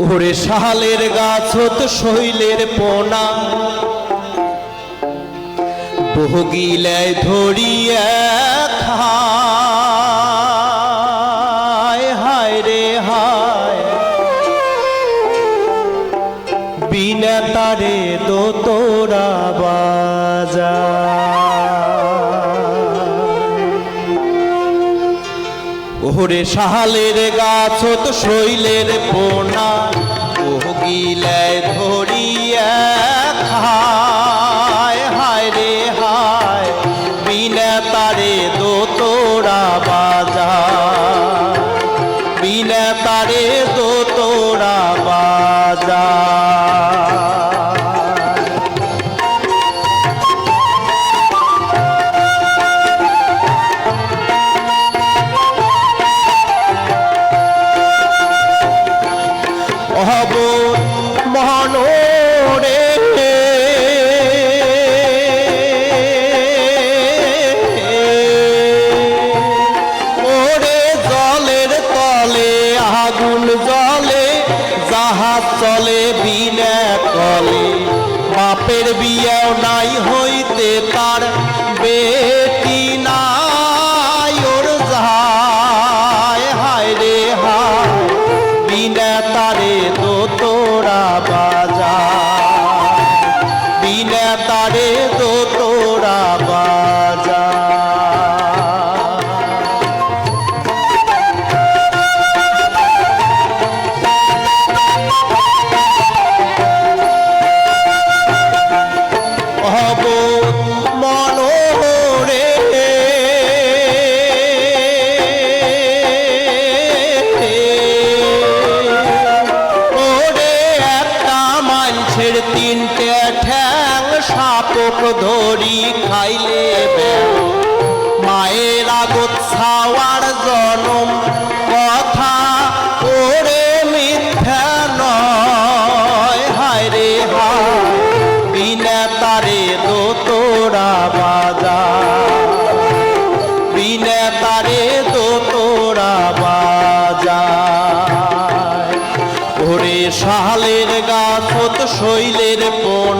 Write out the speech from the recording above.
ওরে শালের গাছ তো শৈলের পোনা বহগিলায় ধরিয়া খায় হায় রে হায় বিনা তারে দো তোরা বাজা ওরে শালের গাছ তো শৈলের পোনা বহগিলায় ধরিয়া খায় হায় রে হায় বিনা তারে দো তোরা বাজা বিনা তারে দো তোরা বাজা মহনোরে ওরে জলের তলে আগুন জলে জাহাজ চলে বিনা কলে বাপের বিয়াও নাই হইতে তার বেটি নাই ওর যায় হায় রে হায় বিনা তারে দো তোরা বাজা বিনা তারে দো তোরা বাজা হব মনোরে তিনটে ঠ্যাং সাপক ধরি খাইলে মায়ের আগত ছাওয়ার জনম কথা ওরে মিথ্যা নয় হায় রে হায় বিনা তারে দো তোরা বাজা বিনা তারে দো তোরা বাজা ওরে শালের গাছ তো শৈলের পোনা